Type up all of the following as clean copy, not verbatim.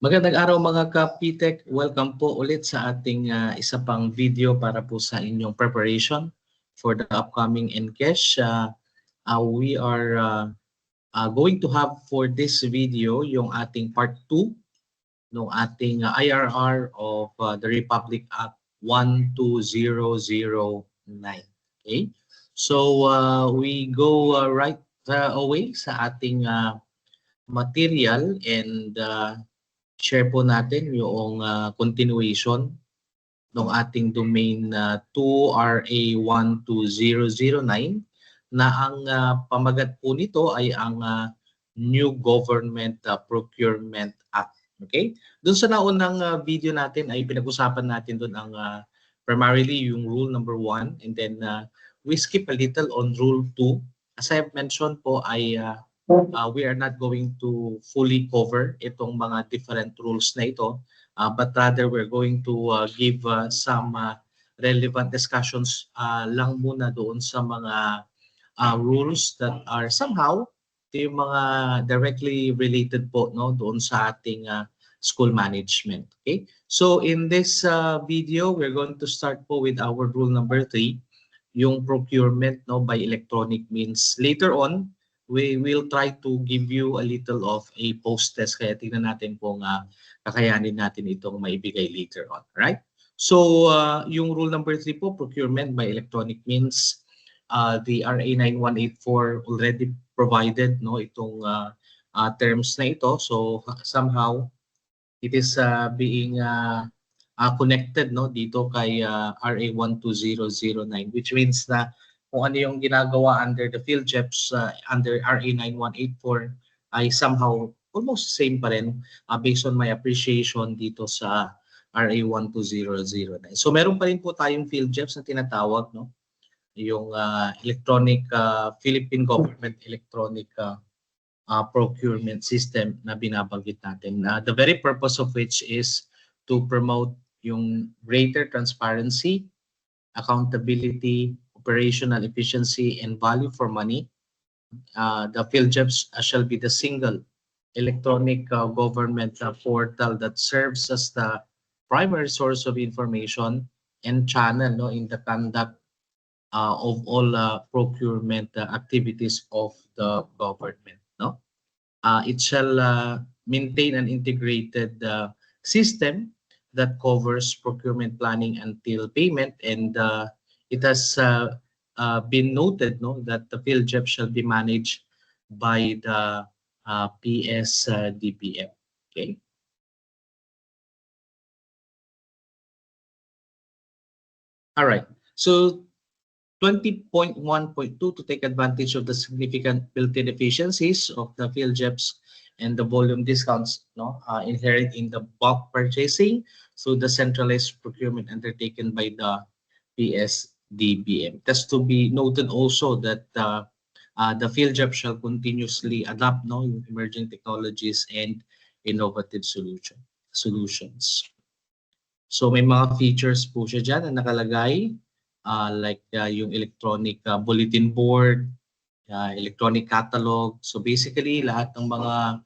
Magandang araw mga ka-PTech. Welcome po ulit sa ating isa pang video para po sa inyong preparation for the upcoming NCESH. We are going to have for this video yung ating part 2 ng ating IRR of the Republic Act 12009. Okay? So we go right away sa ating material and share po natin yung continuation ng ating domain 2RA12009 na ang pamagat po nito ay ang New Government Procurement Act. Okay? Doon sa naunang video natin ay pinag-usapan natin doon ang primarily yung rule number 1 and then we skip a little on rule 2. As I have mentioned po ay we are not going to fully cover itong mga different rules na ito, but rather we're going to give some relevant discussions lang muna doon sa mga rules that are somehow yung mga directly related po no doon sa ating school management. Okay? So in this video, we're going to start po with our rule number 3, yung procurement no by electronic means. Later on, we will try to give you a little of a post-test. Kaya tingnan natin kung kakayanin natin itong maibigay later on. Right? So, yung rule number 3 po, procurement by electronic means, the RA 9184 already provided no itong terms na ito. So, somehow, it is being connected no dito kay RA 12009, which means na kung ano yung ginagawa under the PhilJeps under RA 9184 ay somehow almost same pa rin based on my appreciation dito sa RA 12009. So meron pa rin po tayong PhilJeps na tinatawag no yung electronic Philippine Government Electronic Procurement System na binabanggit natin. The very purpose of which is to promote yung greater transparency, accountability, operational efficiency, and value for money. The PhilJeps shall be the single electronic government portal that serves as the primary source of information and channel no, in the conduct of all procurement activities of the government. No? It shall maintain an integrated system that covers procurement planning until payment, and it has been noted no, that the PhilJeps shall be managed by the PSDBM. Okay. All right. So 20.1.2 to take advantage of the significant built-in efficiencies of the PhilJeps and the volume discounts no, inherent in the bulk purchasing through the centralized procurement undertaken by the PSDBM. That's to be noted also that the PhilJeps shall continuously adapt no, emerging technologies and innovative solutions. So may mga features po siya dyan na nakalagay like yung electronic bulletin board, electronic catalog. So basically lahat ng mga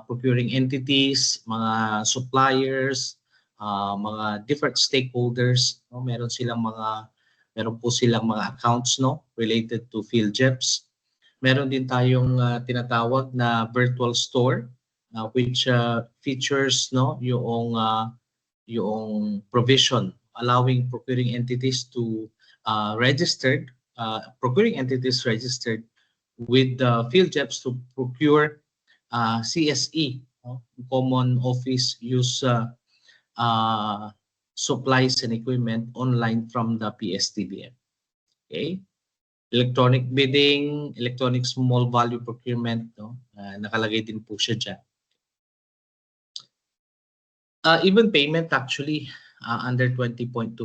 procuring entities, mga suppliers, mga different stakeholders, no? Meron po silang mga accounts no related to PhilJeps. Meron din tayong tinatawag na virtual store which features no yung provision allowing procuring entities to procuring entities registered with the PhilJeps to procure CSE, common office use supplies and equipment online from the PSDBM. Okay? Electronic bidding, electronic small value procurement, no? Nakalagay din po siya dyan. Even payment actually under 20.2.8.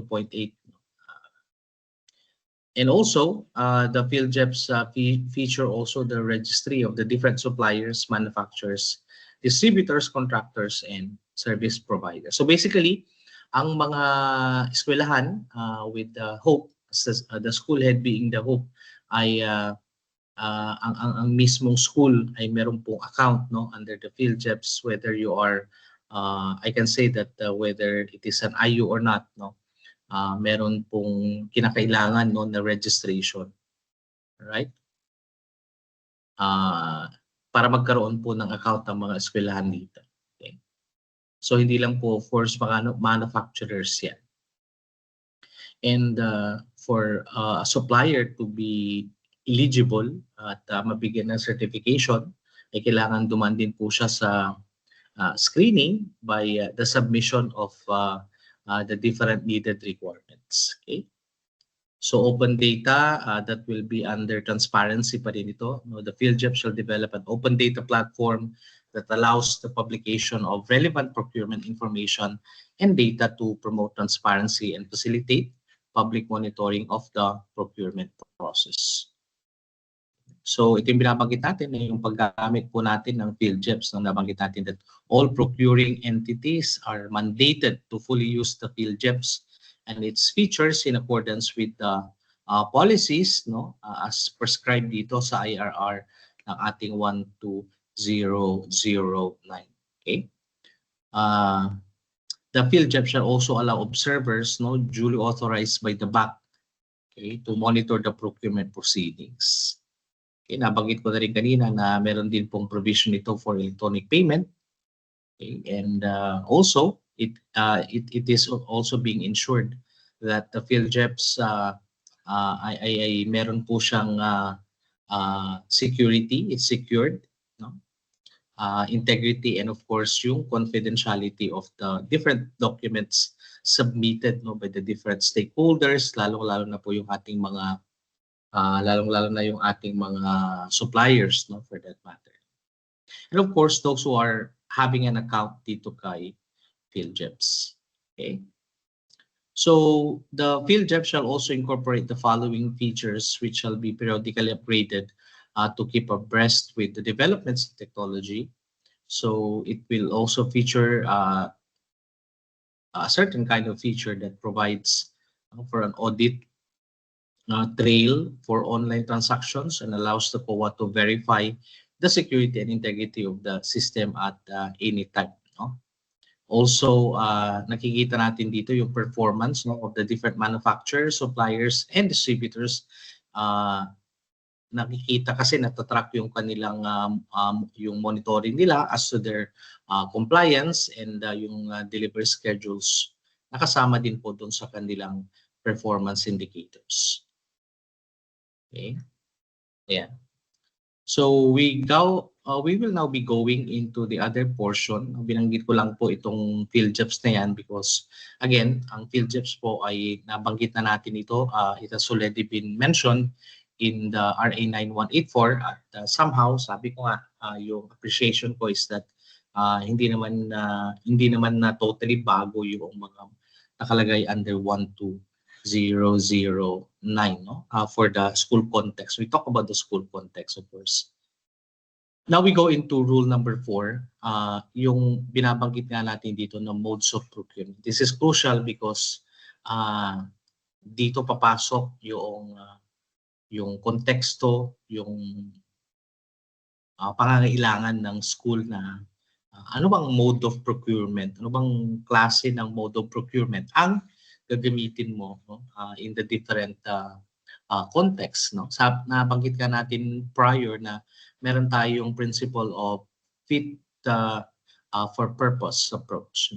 And also, the PhilJeps feature also the registry of the different suppliers, manufacturers, distributors, contractors, and service providers. So basically, ang mga eskwelahan with Hope, the school head being the Hope, ay ang mismong school ay meron pong account no under the PhilJeps, whether you are I can say that whether it is an IU or not, no, meron pong kinakailangan, no, na registration, right? Para magkaroon po ng account ng mga eskwelahan dito. Okay? So hindi lang po force manufacturers yan. And for a supplier to be eligible at mabigyan ng certification, ay kailangan duman din po siya sa screening by the submission of the different needed requirements. Okay? So open data that will be under transparency pa rin ito. No, the PhilJEP shall develop an open data platform that allows the publication of relevant procurement information and data to promote transparency and facilitate public monitoring of the procurement process. So ito yung binabanggit natin, yung paggamit po natin ng PhilJEPs. Nang nabanggit natin that all procuring entities are mandated to fully use the PhilJEPs and its features in accordance with the policies, no, as prescribed dito sa IRR ng ating 12009. Okay? The PhilJEP shall also allow observers, no, duly authorized by the BAC, okay, to monitor the procurement proceedings. Okay, nabanggit ko na rin kanina na meron din pong provision ito for electronic payment. Okay, and also it is also being ensured that the PhilJEPs ay meron po siyang security, it's secured, no? Integrity, and of course yung confidentiality of the different documents submitted, no, by the different stakeholders, lalong-lalo na po yung ating mga lalong-lalo na yung ating mga suppliers, no, for that matter. And of course, those who are having an account dito kay PhilJEPs. Okay? So the PhilJEP shall also incorporate the following features which shall be periodically upgraded to keep abreast with the developments of technology. So it will also feature a certain kind of feature that provides for an audit trail for online transactions and allows the COA to verify the security and integrity of the system at any time. No? Also, nakikita natin dito yung performance, no, of the different manufacturers, suppliers, and distributors. Nakikita kasi natatrack yung kanilang yung monitoring nila as to their compliance and yung delivery schedules. Nakasama din po doon sa kanilang performance indicators. Okay. Yeah. So we will now be going into the other portion. Binanggit ko lang po itong PhilJEPs na yan because again, ang PhilJEPs po ay nabanggit na natin ito. It has already been mentioned in the RA 9184 at somehow sabi ko nga yung appreciation ko is that hindi naman na totally bago yung mga nakalagay under 12009, no? For the school context. We talk about the school context, of course. Now we go into rule number 4, yung binabanggit nga natin dito na modes of procurement. This is crucial because dito papasok yung konteksto, yung pangangailangan ng school na ano bang mode of procurement, ano bang klase ng mode of procurement ang gagamitin mo, no, in the different context, no? Nabanggit ka natin prior na meron tayong principle of fit for purpose approach.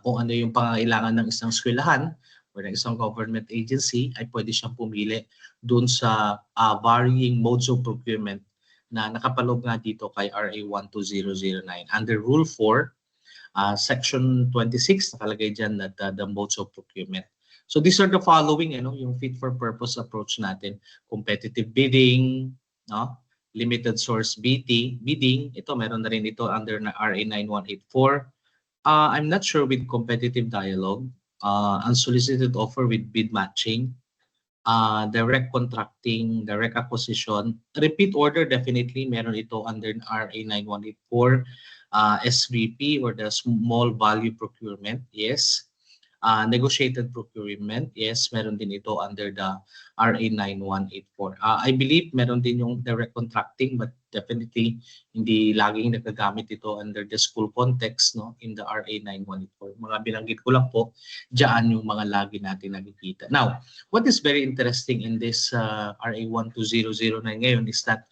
Kung ano yung pangangailangan ng isang eskwelahan or ng isang government agency, ay pwede siyang pumili dun sa varying modes of procurement na nakapaloob nga dito kay RA 12009. Under Rule 4, Section 26, nakalagay dyan that the modes of procurement. So these are the following, yung fit for purpose approach natin. Competitive bidding, no? Limited source bidding. Ito, meron na rin ito under na RA 9184. I'm not sure with competitive dialogue, unsolicited offer with bid matching, direct contracting, direct acquisition. Repeat order, definitely meron ito under RA 9184. SVP or the small value procurement, yes. Negotiated procurement, yes, meron din ito under the RA 9184. I believe meron din yung direct contracting, but definitely hindi laging nagagamit ito under the school context, no, in the RA 9184. Mga binanggit ko lang po, diyan yung mga lagi natin nakikita. Now, what is very interesting in this RA 12009 ngayon is that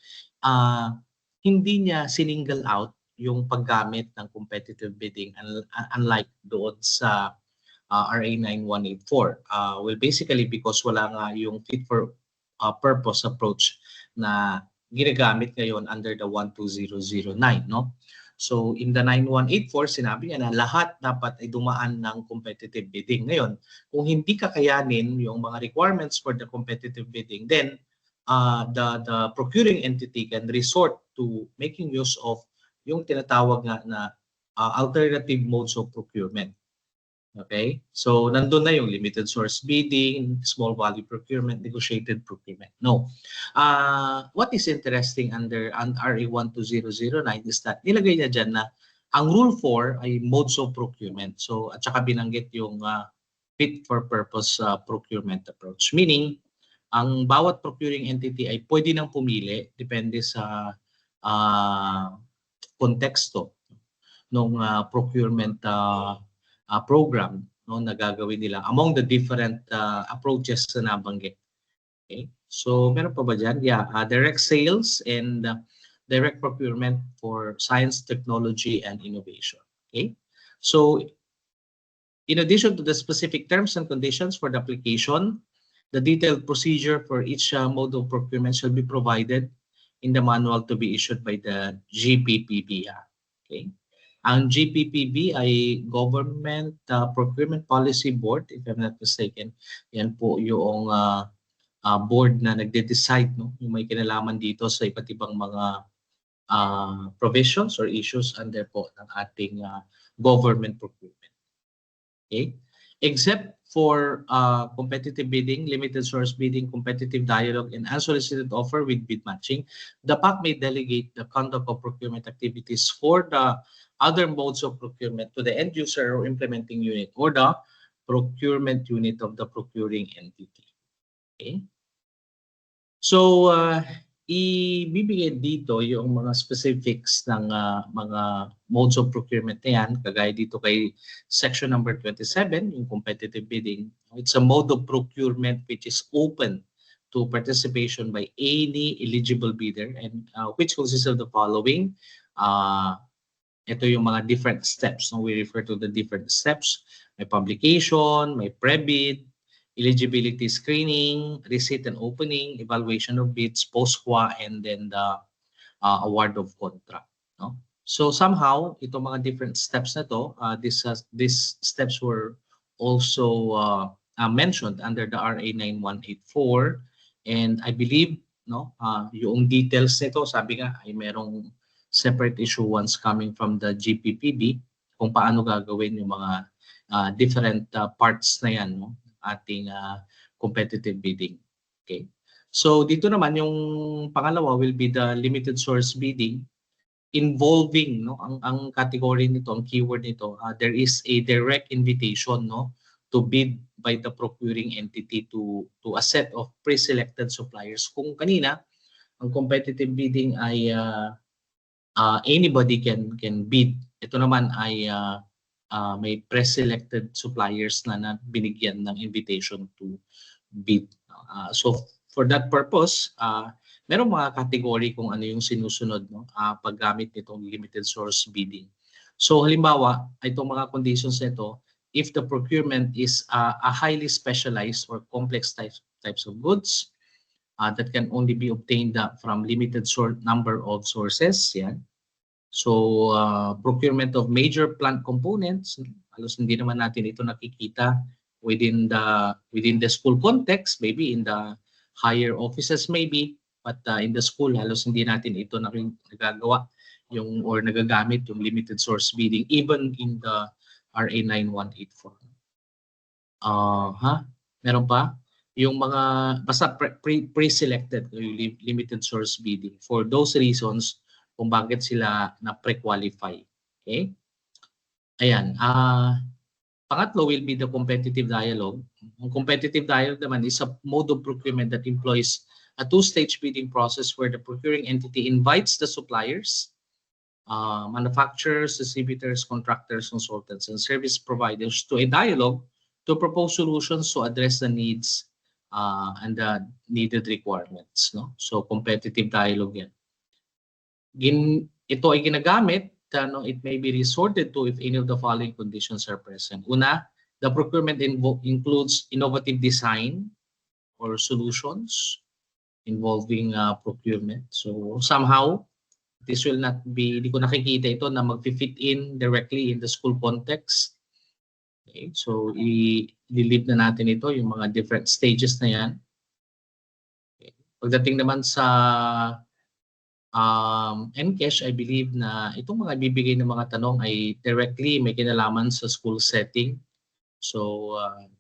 hindi niya single out yung paggamit ng competitive bidding unlike doon sa RA 9184. Well, basically because wala nga yung fit for purpose approach na ginagamit ngayon under the 12009, no? So in the 9184, sinabi niya na lahat dapat ay dumaan ng competitive bidding. Ngayon, kung hindi kakayanin yung mga requirements for the competitive bidding, then the procuring entity can resort to making use of yung tinatawag nga na alternative modes of procurement. Okay? So, nandun na yung limited source bidding, small value procurement, negotiated procurement. No. What is interesting under RA 12009 is that nilagay niya dyan na ang Rule 4 ay modes of procurement. So, at saka binanggit yung fit for purpose procurement approach. Meaning, ang bawat procuring entity ay pwede nang pumili depende sa konteksto ng procurement program, no, na gagawin nila among the different approaches na nabanggit. Okay? So, meron pa ba dyan? Yeah, direct sales and direct procurement for science, technology, and innovation. Okay? So, in addition to the specific terms and conditions for the application, the detailed procedure for each mode of procurement shall be provided in the manual to be issued by the GPPB. Okay? Ang GPPB ay Government Procurement Policy Board, if I'm not mistaken. Yan po yung board na nagde-decide, no, yung may kinalaman dito sa iba't ibang mga provisions or issues under po ng ating government procurement. Okay? Except for competitive bidding, limited source bidding, competitive dialogue, and unsolicited offer with bid matching, the PAC may delegate the conduct of procurement activities for the other modes of procurement to the end user or implementing unit or the procurement unit of the procuring entity. Okay? So, ibibigay dito yung mga specifics ng mga modes of procurement na yan, kagaya dito kay section number 27, yung competitive bidding. It's a mode of procurement which is open to participation by any eligible bidder and which consists of the following. Ito yung mga different steps. No? We refer to the different steps. May publication, may pre-bid, eligibility screening, receipt and opening, evaluation of bids, post-qua, and then the award of contract. No? So somehow, itong mga different steps na to, these steps were also mentioned under the RA 9184. And I believe, no, yung details nito, sabi nga, ay merong separate issuance coming from the GPPB kung paano gagawin yung mga different parts na yan, no, ating competitive bidding. Okay. So dito naman yung pangalawa will be the limited source bidding involving, no, ang category nito, ang keyword nito, there is a direct invitation, no, to bid by the procuring entity to a set of pre-selected suppliers. Kung kanina ang competitive bidding ay anybody can bid. Ito naman ay may pre-selected suppliers na binigyan ng invitation to bid. So for that purpose, merong mga category kung ano yung sinusunod, no, paggamit nitong limited source bidding. So halimbawa, itong mga conditions nito, if the procurement is a highly specialized or complex types of goods, that can only be obtained from limited number of sources. Yan. So, procurement of major plant components, halos hindi naman natin ito nakikita within the school context, maybe in the higher offices maybe, but in the school halos hindi natin ito nagagawa yung or nagagamit yung limited source bidding even in the RA 9184. Meron pa? Yung mga basta pre-selected limited source bidding for those reasons kung bakit sila na pre-qualify. Okay? Ayan. Pangatlo will be the competitive dialogue. Ang competitive dialogue naman is a mode of procurement that employs a two-stage bidding process where the procuring entity invites the suppliers, manufacturers, distributors, contractors, consultants, and service providers to a dialogue to propose solutions to address the needs and the needed requirements. No? So competitive dialogue yan. Ito ay ginagamit, it may be resorted to if any of the following conditions are present. Una, the procurement includes innovative design or solutions involving procurement. So somehow, this will not be, hindi ko nakikita ito na mag-fit in directly in the school context. Okay, so i-leave na natin ito, yung mga different stages na yan. Okay. Pagdating naman sa Encash, I believe na itong mga bibigay ng mga tanong ay directly may kinalaman sa school setting. So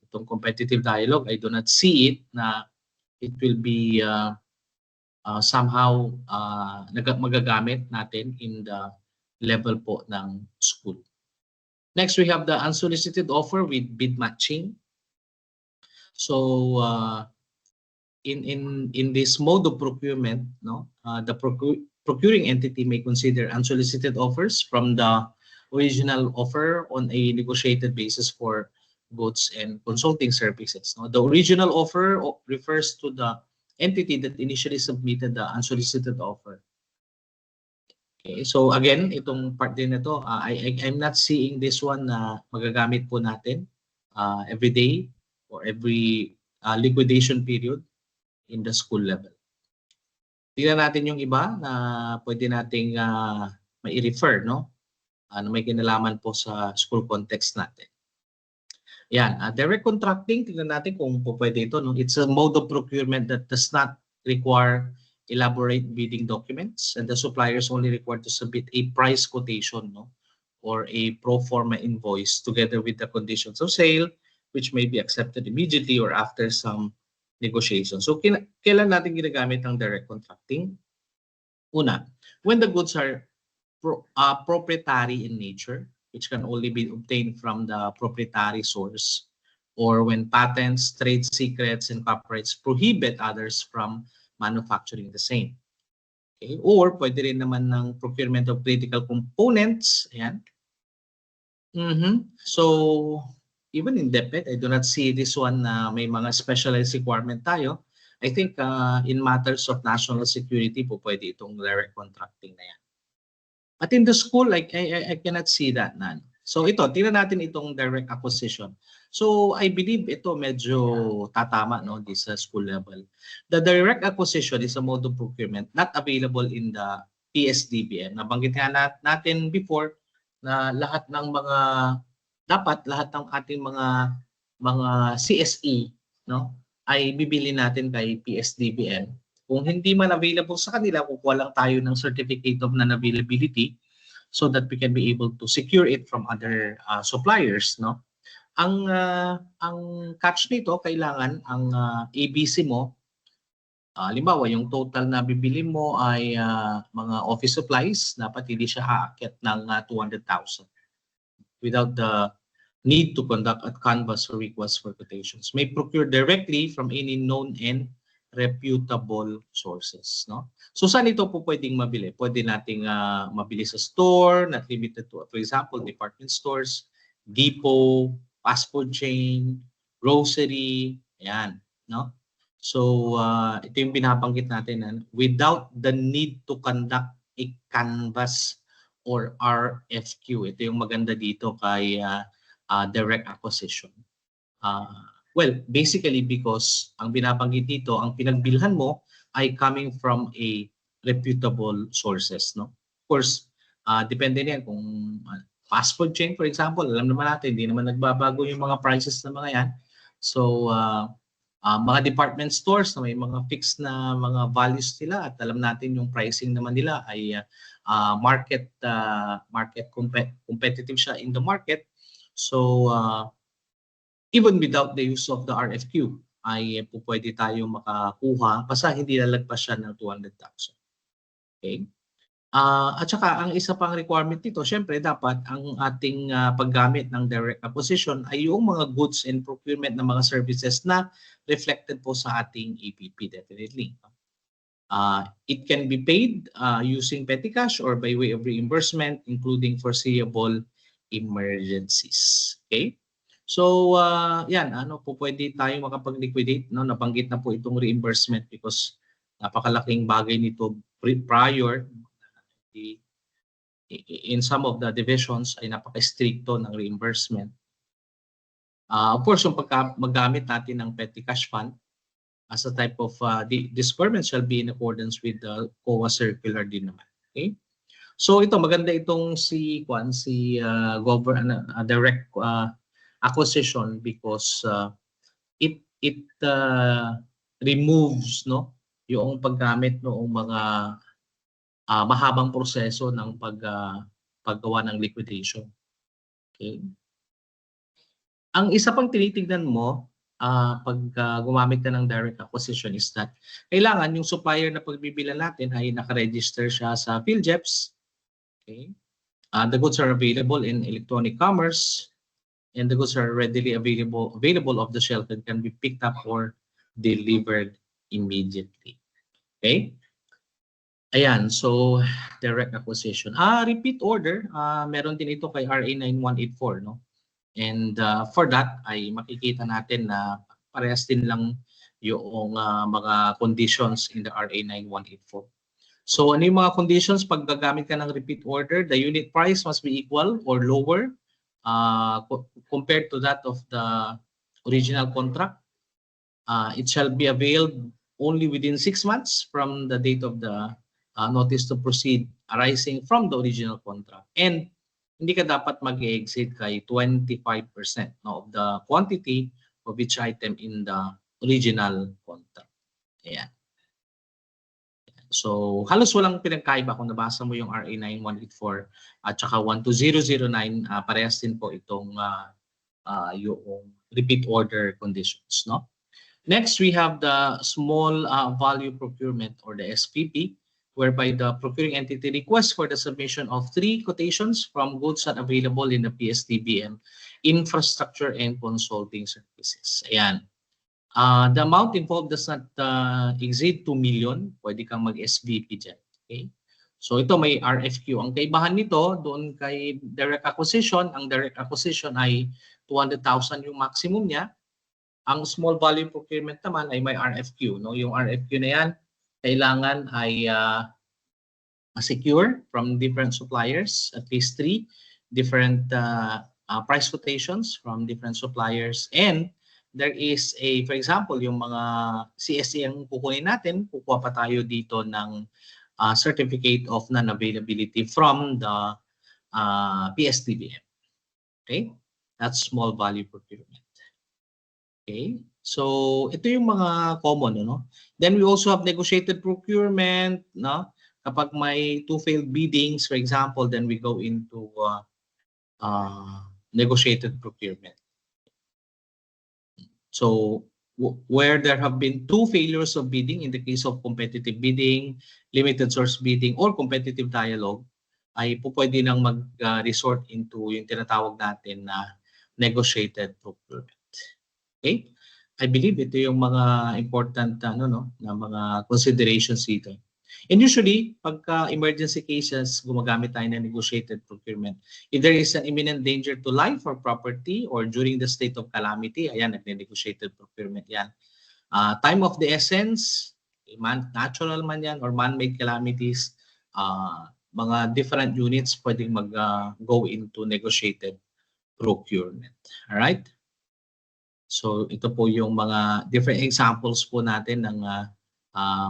itong competitive dialogue, I do not see it na it will be somehow magagamit natin in the level po ng school. Next, we have the unsolicited offer with bid matching. So in this mode of procurement, the procuring entity may consider unsolicited offers from the original offer on a negotiated basis for goods and consulting services. The original offer refers to the entity that initially submitted the unsolicited offer. Okay, so again, itong part din na to, I'm not seeing this one na magagamit po natin every day or every liquidation period in the school level. Tingnan natin yung iba na pwede nating mai-refer, no? Na may kinalaman po sa school context natin. Yan, direct contracting, tingnan natin kung po pwede ito. No? It's a mode of procurement that does not require elaborate bidding documents, and the supplier is only required to submit a price quotation, no? Or a pro forma invoice together with the conditions of sale, which may be accepted immediately or after some negotiation. So kailan natin ginagamit ang direct contracting? Una, when the goods are proprietary in nature, which can only be obtained from the proprietary source, or when patents, trade secrets, and copyrights prohibit others from manufacturing the same. Okay? Or pwede rin naman ng procurement of critical components. Ayan. So even in DepEd, I do not see this one na may mga specialized requirement tayo. I think in matters of national security po pwede itong direct contracting na yan. But in the school, I cannot see that na. So ito, tingnan natin itong direct acquisition. So I believe ito medyo tatama, no, this school level. The direct acquisition is a mode of procurement not available in the PSDBM. Nabanggit nga natin before na lahat ng mga lahat ng ating mga CSE, no, ay bibili natin kay PSDBM. Kung hindi man available sa kanila, kukuha lang tayo ng certificate of non-availability so that we can be able to secure it from other suppliers, no. Ang catch nito, kailangan ang ABC mo, halimbawa yung total na bibili mo ay mga office supplies, dapat hindi siya aakyat ng 200,000 without the need to conduct a canvas or request for quotations. May procure directly from any known and reputable sources, no? So saan ito po pwedeng mabili? Pwede nating mabili sa store, not limited to, for example, department stores, depot, fast food chain, grocery, ayan, no? So ito yung binabanggit natin, without the need to conduct a canvas or RFQ. Ito yung maganda dito kay direct acquisition. Well, basically because ang binabanggit dito, ang pinagbilhan mo ay coming from a reputable sources, no? Of course, depende niyan kung fast food chain, for example, alam naman natin, hindi naman nagbabago yung mga prices ng mga yan. So, mga department stores na may mga fixed na mga values nila at alam natin yung pricing naman nila ay market competitive siya in the market. So, even without the use of the RFQ, ay pwede tayo makakuha basta hindi lalagpas siya ng 200,000. Okay? At saka, ang isa pang requirement dito, syempre dapat ang ating paggamit ng direct acquisition ay yung mga goods and procurement ng mga services na reflected po sa ating APP, definitely. It can be paid using petty cash or by way of reimbursement, including foreseeable emergencies. Okay? So, yan, ano po pwede tayo makapag-liquidate, no? Nabanggit na po itong reimbursement because napakalaking bagay nito prior. In some of the divisions ay napaka-stricto ng reimbursement. Of course, yung maggamit natin ng petty cash fund as a type of disbursement shall be in accordance with the COA circular din naman. Okay? So ito maganda itong si direct acquisition because it removes no yung paggamit noong mga mahabang proseso ng paggawa ng liquidation. Okay? Ang isa pang tinitingnan mo pag gumamit ka ng direct acquisition is that kailangan yung supplier na pagbibilan natin ay nakaregister siya sa PhilJeps. Okay? The goods are available in electronic commerce and the goods are readily available off the shelf and can be picked up or delivered immediately. Okay? Ayan, so direct acquisition. Repeat order, meron din ito kay RA 9184, no? And for that ay makikita natin na parehas din lang yung mga conditions in the RA 9184. So ano yung mga conditions pag gagamit ka ng repeat order? The unit price must be equal or lower compared to that of the original contract. It shall be availed only within 6 months from the date of the notice to proceed arising from the original contract. And hindi ka dapat mag-exceed kay 25% no, of the quantity of each item in the original contract. Ayan. So, halos walang pinagkaiba kung nabasa mo yung RA 9184 at saka 12009, parehas din po itong yung repeat order conditions. No? Next, we have the small value procurement or the SVP, whereby the procuring entity requests for the submission of 3 quotations from goods not available in the PSDBM infrastructure and consulting services. Ayan. The amount involved does not exceed 2 million. Pwede kang mag-SVP dyan. Okay? So ito may RFQ. Ang kaibahan nito, doon kay direct acquisition, ang direct acquisition ay 200,000 yung maximum niya. Ang small value procurement naman ay may RFQ. No? Yung RFQ na yan, kailangan ay secure from different suppliers, at least 3 different price quotations from different suppliers. And there is for example, yung mga CSE ang kukunin natin, kukuha pa tayo dito ng certificate of non-availability from the PSDBM. Okay? That's small value procurement. Okay? So, ito yung mga common, no? Then we also have negotiated procurement, no? Kapag may 2 failed biddings, for example, then we go into negotiated procurement. So, where there have been 2 failures of bidding in the case of competitive bidding, limited source bidding, or competitive dialogue, ay pwede nang mag-resort into yung tinatawag natin na negotiated procurement. Okay? I believe ito yung mga important na mga considerations dito. And usually, pagka emergency cases, gumagamit tayo ng negotiated procurement. If there is an imminent danger to life or property or during the state of calamity, ayan, nag-negotiated procurement yan. Time of the essence, natural man yan or man-made calamities, mga different units pwedeng mag-go into negotiated procurement. Alright? So ito po yung mga different examples po natin ng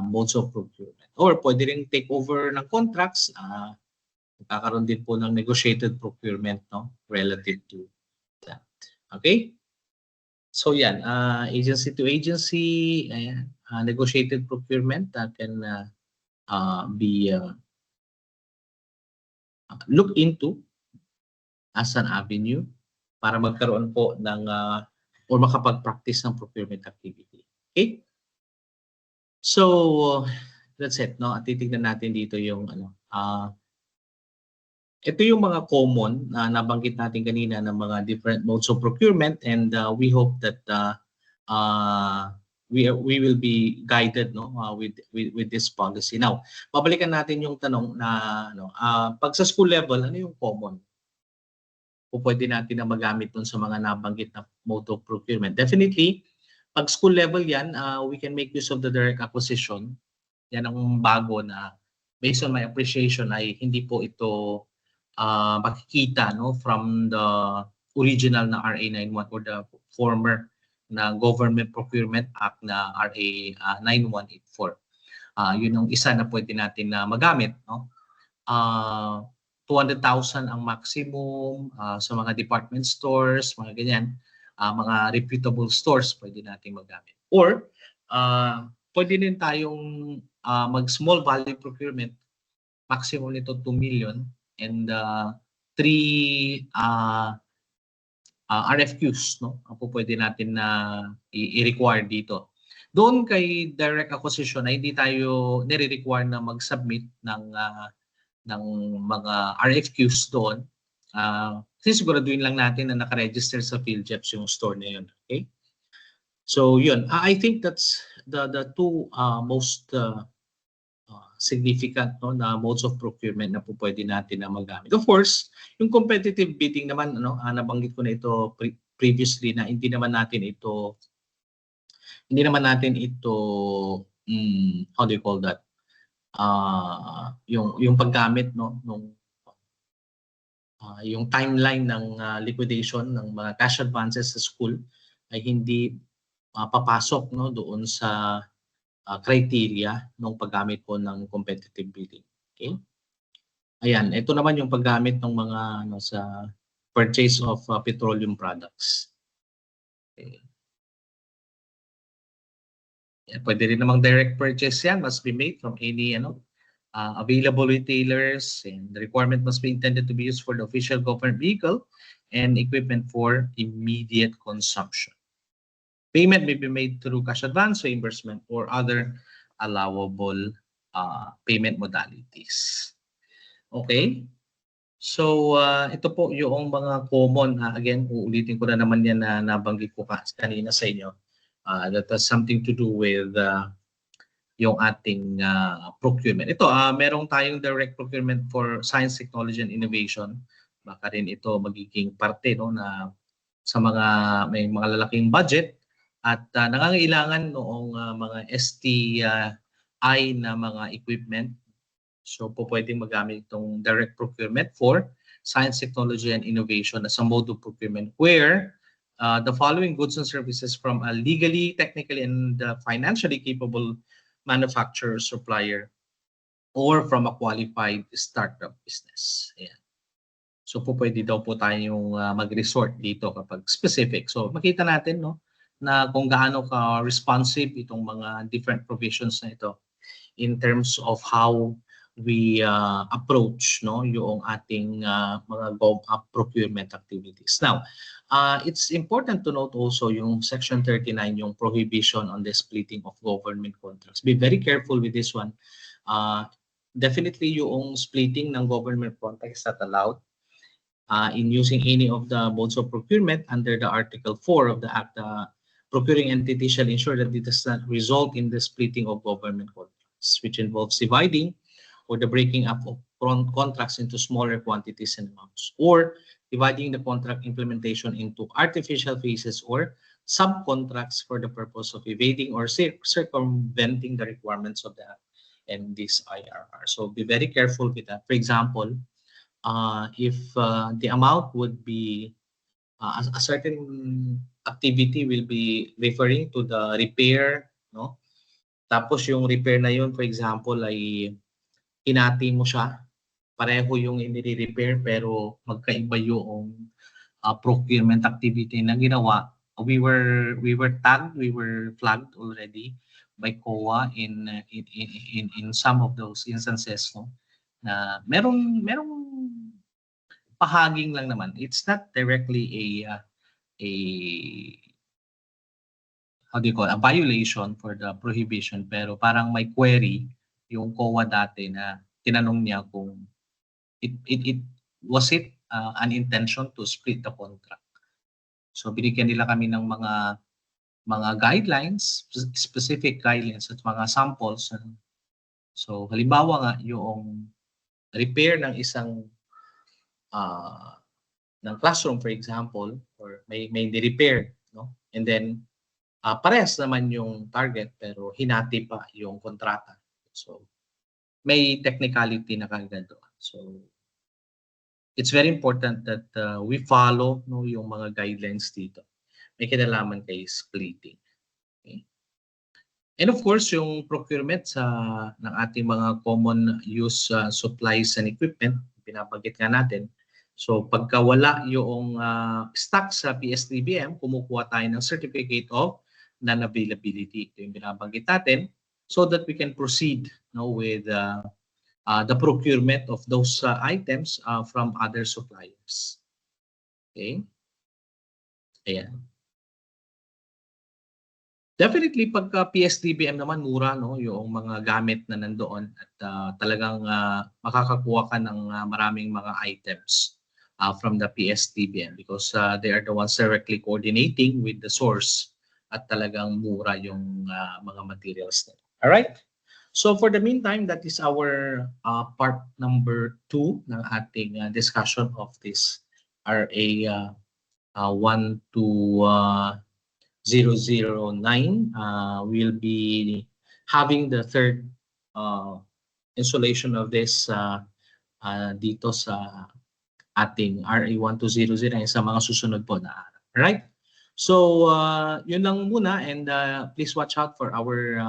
modes of procurement. Or pwede rin take over ng contracts, magkakaroon din po ng negotiated procurement, no, relative to that. Okay? So yan, agency to agency, negotiated procurement can be looked into as an avenue para magkaroon po ng or makapag-practice ng procurement activity. Okay? So, that's it, no? At titignan natin dito yung ito yung mga common na nabanggit natin kanina ng mga different modes of procurement, and we hope that we will be guided no with this policy. Now, babalikan natin yung tanong na pag sa school level, ano yung common? O pwede natin na magamit dun sa mga nabanggit na mode of procurement. Definitely, pag school level yan, we can make use of the direct acquisition. Yan ang bago na based on my appreciation ay hindi po ito makikita no from the original na RA 91 or the former na Government Procurement Act na RA 9184. Yun ang isa na pwede natin na magamit no. 200,000 ang maximum sa mga department stores, mga ganyan, mga reputable stores pwede nating magamit. Or pwede din tayong mag-small value procurement, maximum nito 2 million and 3 RFQs, no? Ako pwede natin na i-require dito. Doon kay direct acquisition ay hindi tayo nire-require na mag-submit ng mga RFQs doon. Siguraduhin lang natin na naka-register sa PhilJeps yung store na yun. Okay? So yun, I think that's the two most significant no na modes of procurement na po pwede natin na magamit. Of course, yung competitive bidding naman nabanggit ko na ito previously na hindi naman natin ito how do you call that? Yung paggamit no nung yung timeline ng liquidation ng mga cash advances sa school ay hindi papasok no doon sa criteria ng paggamit po ng competitive bidding. Okay? Ayan, ito naman yung paggamit ng mga sa purchase of petroleum products. Okay. Pwede rin namang direct purchase yan, must be made from any available retailers, and the requirement must be intended to be used for the official government vehicle and equipment for immediate consumption. Payment may be made through cash advance, reimbursement, or other allowable payment modalities. Okay? So, ito po yung mga common. Again, uulitin ko na naman yan na nabanggit ko kanina sa inyo. That has something to do with yung ating procurement. Ito, merong tayong direct procurement for science, technology, and innovation. Baka rin ito magiging parte na sa may mga lalaking budget at nangangailangan noong mga STI na mga equipment. So po pwedeng magamit itong direct procurement for science, technology, and innovation as a mode of procurement where the following goods and services from a legally, technically, and financially capable manufacturer, supplier, or from a qualified startup business. Ayan. So po pwede daw po tayong mag-resort dito kapag specific. So makita natin na kung gaano ka responsive itong mga different provisions na ito in terms of how we approach yung ating mga procurement activities. Now, it's important to note also yung Section 39, yung prohibition on the splitting of government contracts. Be very careful with this one. Definitely yung splitting ng government contracts is not allowed in using any of the modes of procurement under the Article 4 of the Act. Procuring entity shall ensure that it does not result in the splitting of government contracts, which involves dividing or the breaking up of contracts into smaller quantities and amounts, or dividing the contract implementation into artificial phases or subcontracts for the purpose of evading or circumventing the requirements of the Act and this IRR. So be very careful with that. For example, if the amount would be a certain activity will be referring to the repair, tapos yung repair na yun, for example, ay hinati mo siya, pareho yung i-repair pero magkaiba yung procurement activity na ginawa. We were flagged already by COA in some of those instances na merong pahaging lang naman. It's not directly a violation for the prohibition, pero parang may query yung COA dati na tinanong niya kung was it an intention to split the contract. So binigyan nila kami ng mga mga guidelines, specific guidelines at mga samples. So halimbawa nga yung repair ng isang ng classroom, for example, or may ni-repair, no? And then parehas naman yung target pero hinati pa yung kontrata. So may technicality na kagad doon. So it's very important that we follow, no, yung mga guidelines dito. May kinalaman kay splitting. Okay? And of course, yung procurement ng ating mga common use supplies and equipment, pinabanggit nga natin. So pagka wala yung stock sa PSDBM, kumukuha tayo ng Certificate of Non-Availability. Ito yung binabanggit natin so that we can proceed, no, with the procurement of those items from other suppliers. Okay? Ayan. Definitely pagka PSDBM naman mura, no, yung mga gamit na nandoon at talagang makakakuha ka ng maraming mga items from the PSDBM because they are the ones directly coordinating with the source at talagang mura yung mga materials nila. All right? So for the meantime, that is our part number 2 ng ating discussion of this RA 12009. We'll be having the third installation of this dito sa ating RA 1200 sa mga susunod po na araw. Alright? So, yun lang muna and please watch out for our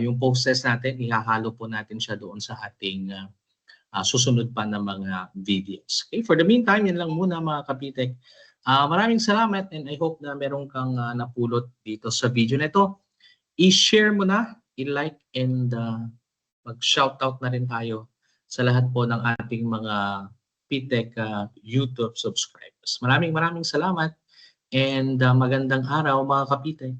yung posts natin. Ihahalo po natin siya doon sa ating susunod pa na mga videos. Okay? For the meantime, yun lang muna mga kapitek. Maraming salamat and I hope na meron kang napulot dito sa video na ito. I-share mo na, i-like and mag-shoutout na rin tayo sa lahat po ng ating mga PTech YouTube subscribers. Maraming salamat and magandang araw mga kapitek.